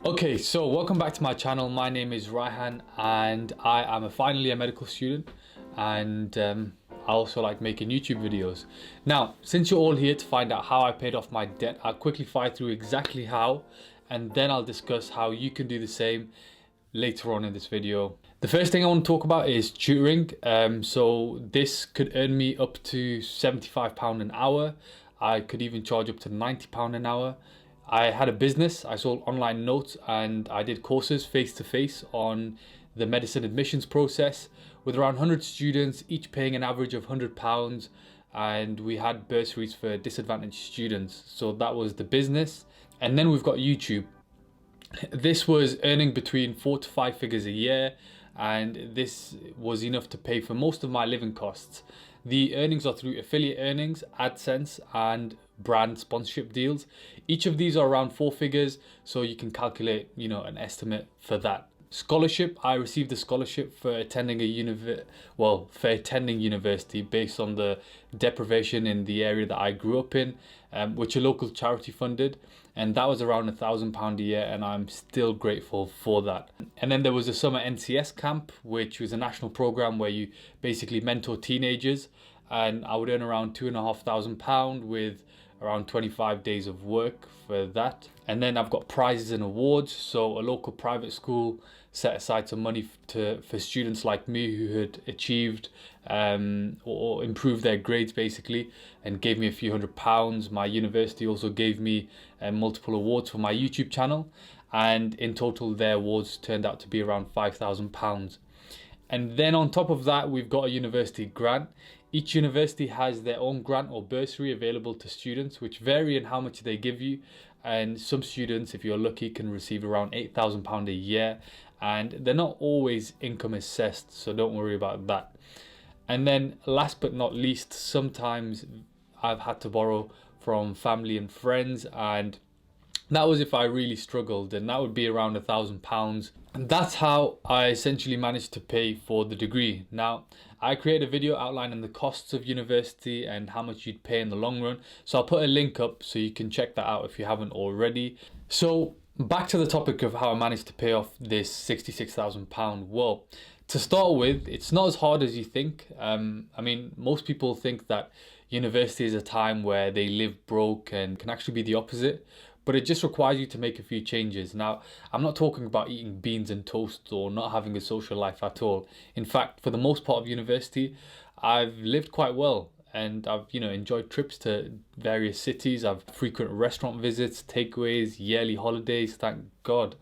Okay, so welcome back to my channel. My name is Ryhan and I am finally a medical student, and I also like making YouTube videos. Now, since you're all here to find out how I paid off my debt, I'll quickly fire through exactly how, and then I'll discuss how you can do the same later on in this video. The first thing I want to talk about is tutoring. So this could earn me up to £75 an hour. I could even charge up to £90 an hour. I had a business, I sold online notes, and I did courses face to face on the medicine admissions process with around 100 students, each paying an average of £100, and we had bursaries for disadvantaged students. So that was the business. And then we've got YouTube. This was earning between 4 to 5 figures a year, and this was enough to pay for most of my living costs. The earnings are through affiliate earnings, AdSense, and brand sponsorship deals. Each of these are around 4 figures, so you can calculate, an estimate for that. Scholarship, I received a scholarship for attending university based on the deprivation in the area that I grew up in, which a local charity funded, and that was around £1,000 a year, and I'm still grateful for that. And then there was a summer NCS camp, which was a national program where you basically mentor teenagers, and I would earn around £2,500 with around 25 days of work for that. And then I've got prizes and awards. So a local private school set aside some money for students like me who had achieved or improved their grades basically, and gave me a few £100. My university also gave me multiple awards for my YouTube channel, and in total their awards turned out to be around £5,000. And then on top of that, we've got a university grant. Each university has their own grant or bursary available to students, which vary in how much they give you. And some students, if you're lucky, can receive around £8,000 a year. And they're not always income assessed, so don't worry about that. And then last but not least, sometimes I've had to borrow from family and friends, and that was if I really struggled, and that would be around £1,000. And that's how I essentially managed to pay for the degree. Now, I created a video outlining the costs of university and how much you'd pay in the long run. So I'll put a link up so you can check that out if you haven't already. So back to the topic of how I managed to pay off this £66,000. Well, to start with, it's not as hard as you think. Most people think that university is a time where they live broke, and can actually be the opposite. But it just requires you to make a few changes. Now, I'm not talking about eating beans and toast or not having a social life at all. In fact, for the most part of university, I've lived quite well, and I've enjoyed trips to various cities. I've frequent restaurant visits, takeaways, yearly holidays, thank God.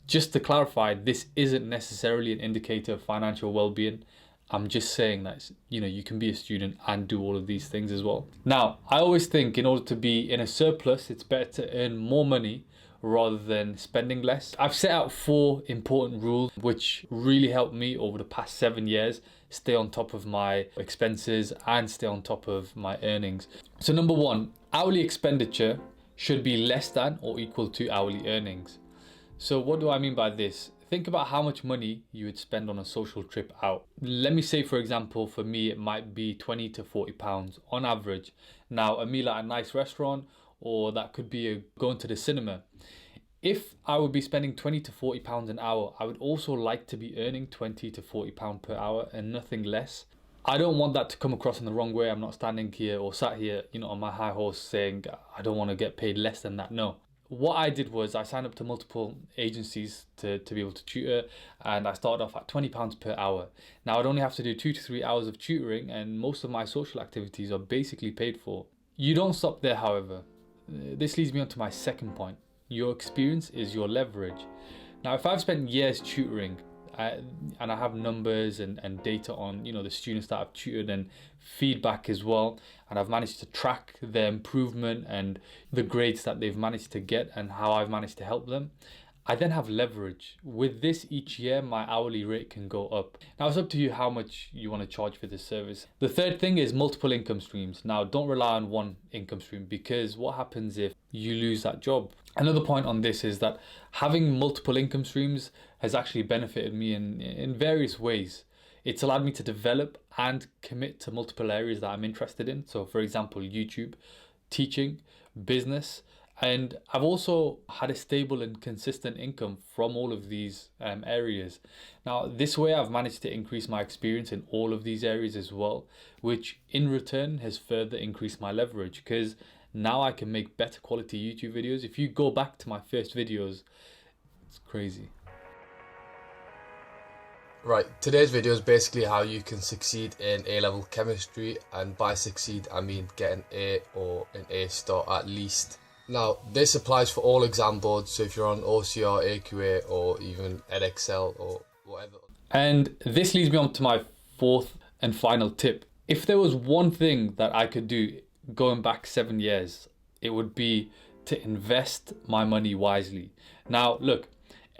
Just to clarify, this isn't necessarily an indicator of financial well-being. I'm just saying that, you can be a student and do all of these things as well. Now, I always think in order to be in a surplus, it's better to earn more money rather than spending less. I've set out 4 important rules which really helped me over the past 7 years stay on top of my expenses and stay on top of my earnings. So number 1, hourly expenditure should be less than or equal to hourly earnings. So what do I mean by this? Think about how much money you would spend on a social trip out. Let me say, for example, for me, it might be £20 to £40 on average. Now, a meal at a nice restaurant, or that could be going to the cinema. If I would be spending £20 to £40 an hour, I would also like to be earning £20 to £40 per hour and nothing less. I don't want that to come across in the wrong way. I'm not standing here or sat here, on my high horse saying I don't want to get paid less than that. No. What I did was I signed up to multiple agencies to be able to tutor, and I started off at £20 per hour. Now, I'd only have to do 2 to 3 hours of tutoring, and most of my social activities are basically paid for. You don't stop there, however. This leads me on to my second point. Your experience is your leverage. Now, if I've spent years tutoring, and I have numbers and data on the students that I've tutored and feedback as well, and I've managed to track their improvement and the grades that they've managed to get and how I've managed to help them, I then have leverage. With this, each year my hourly rate can go up. Now, it's up to you how much you want to charge for this service. The third thing is multiple income streams. Now, don't rely on one income stream, because what happens if you lose that job? Another point on this is that having multiple income streams has actually benefited me in various ways. It's allowed me to develop and commit to multiple areas that I'm interested in. So for example, YouTube, teaching, business, And I've also had a stable and consistent income from all of these areas. Now, this way I've managed to increase my experience in all of these areas as well, which in return has further increased my leverage, because now I can make better quality YouTube videos. If you go back to my first videos, it's crazy. Right, today's video is basically how you can succeed in A-level chemistry, and by succeed I mean get an A or an A star at least. Now, this applies for all exam boards, so if you're on OCR, AQA, or even EdXL or whatever. And this leads me on to my fourth and final tip. If there was one thing that I could do going back 7 years, it would be to invest my money wisely. Now, look,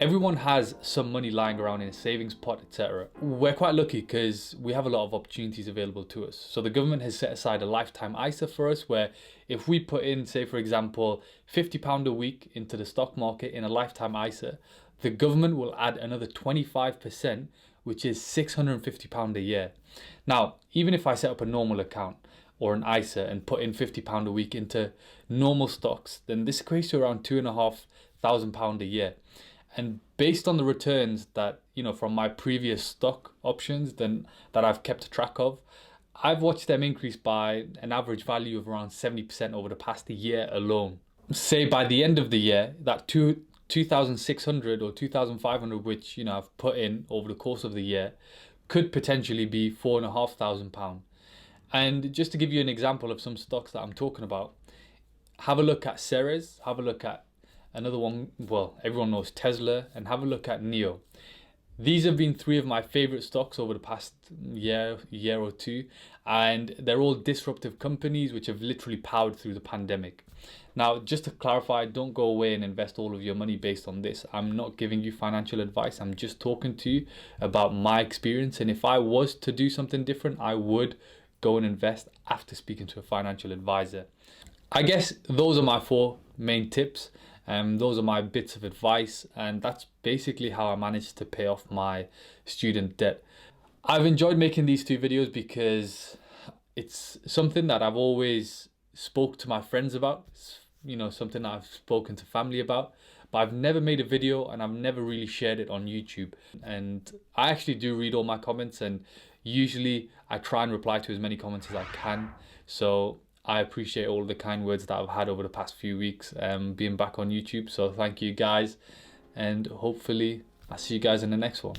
everyone has some money lying around in a savings pot, etc. We're quite lucky because we have a lot of opportunities available to us. So the government has set aside a lifetime ISA for us, where if we put in, say for example, £50 a week into the stock market in a lifetime ISA, the government will add another 25%, which is £650 a year. Now, even if I set up a normal account or an ISA and put in £50 a week into normal stocks, then this equates to around £2,500 a year. And based on the returns that, from my previous stock options that I've kept track of, I've watched them increase by an average value of around 70% over the past year alone. Say by the end of the year, that 2,600 or 2,500, which, I've put in over the course of the year, could potentially be £4,500. And just to give you an example of some stocks that I'm talking about, have a look at Ceres, have a look at another one, well, everyone knows Tesla, and have a look at NEO. These have been three of my favorite stocks over the past year or two, and they're all disruptive companies which have literally powered through the pandemic. Now, just to clarify, don't go away and invest all of your money based on this. I'm not giving you financial advice. I'm just talking to you about my experience, and if I was to do something different, I would go and invest after speaking to a financial advisor. I guess those are my four main tips. Those are my bits of advice, and that's basically how I managed to pay off my student debt. I've enjoyed making these two videos because it's something that I've always spoke to my friends about, something that I've spoken to family about, but I've never made a video and I've never really shared it on YouTube. And I actually do read all my comments, and usually I try and reply to as many comments as I can. So I appreciate all the kind words that I've had over the past few weeks being back on YouTube. So thank you guys, and hopefully I'll see you guys in the next one.